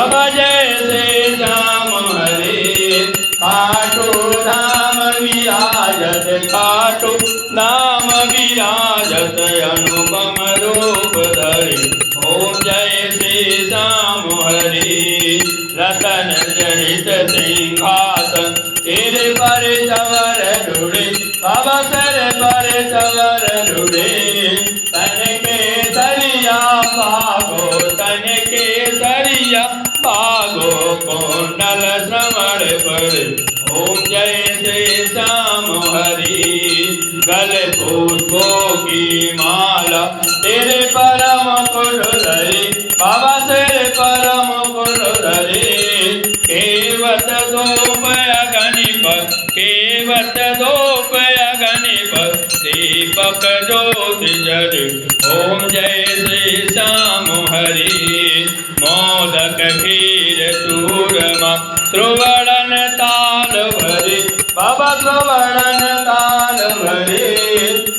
बाबा जय श्री श्याम हरे। खाटू धाम विराजत, खाटू धाम विराजत, अनुपम रूप धरे। ओम जय श्री श्याम हरे। रतन जनित सिंहासन तेरे पर चवर ढूढ़े, बाबा सर पर चवर ढूढ़े। तन के सरिया भागो, तन के सरिया भागो, कुंडल श्रवण पड़े। ओम जय श्री श्याम हरि। गले पुष्पों की माला तेरे परम कुल धरे, बाबा तेरे परम कुल धरे। केवट दोपय गणिपत, केवट दोपय गणिपत, दीपक ज्योति जरे। ओम जय श्री श्याम हरि। मोदक खीर चूरमा त्रिवर्ण ताल भरे, बाबा त्रिवर्ण ताल भरे।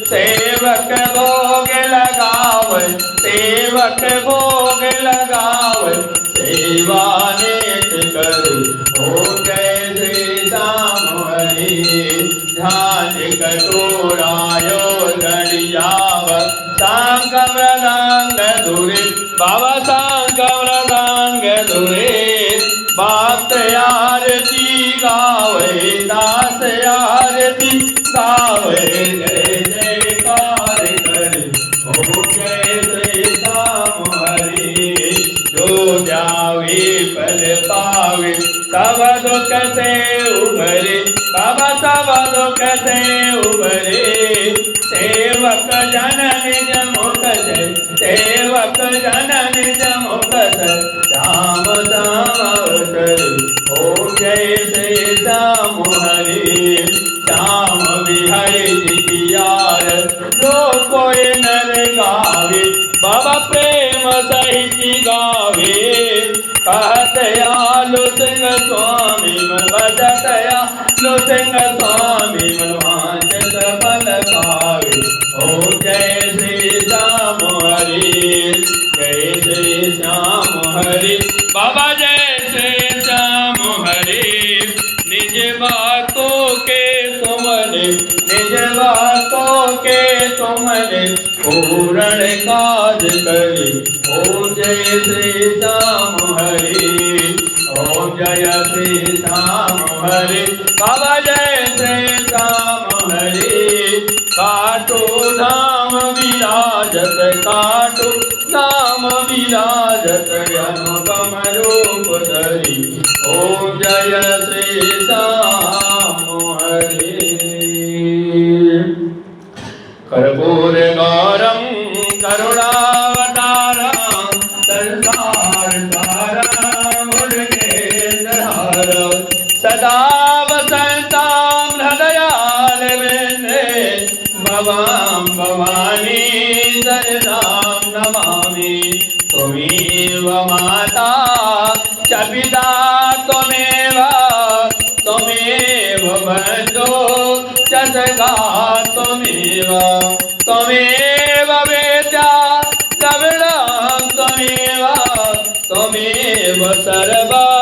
सेवक भोग लगावे, सेवक भोग लगावे, सेवा नित करे। ओम जय श्री श्याम हरि। ध्यान कटोरायो गणियाव, सांग मृदंग धुरे, बाबा सांग मृदंग धुरे। भक्त आरती गावे, दास आरती गावे, जय जयकार करे। ओम जय श्री श्याम हरि। जो जावे फल पावे, सब दुख से उबरे, बाबा सब दुख से उबरे। सेवक जन निज मुख से, सेवक जन निज मुख से, श्याम श्याम अवतरे। ओम जय श्री श्याम हरि। श्याम बिहारी जी की यार जो कोई नर गावे, बाबा प्रेम सहित गावे। कहत आलु सिंह स्वामी मन भजत आलु सिंह स्वामी मन वांछित फल पावे। ओम जय श्री श्याम हरि। जय श्री श्याम हरि, बाबा जय श्री श्याम हरि। निज बातों के सुमने, निज बातों के सुमने, पूर्ण काज करे। ओम जय श्री श्याम हरि। ओम जय श्री श्याम हरि, बाबा जय श्री श्याम हरि। खाटू धाम विराजत, खाटू धाम विराजत, अनुपम रूप धरि। ओम जय श्री श्याम हरि। कर्पूर गौरम करुणावतारम, संसार सारम मुरलीधरम। सदा वसंतां हृदयाल वेन्दे, भवां भवानी शरणां नमामि। त्वमेव माता च पिता त्वमेव, त्वमेव बन्धो च सखा त्वमेव। त्वमेव वेद्या द्रविणं त्वमेव, त्वमेव सर्वं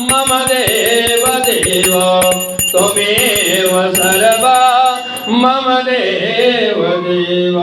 मम देव देव। त्वमेव सर्वं मम देव देव।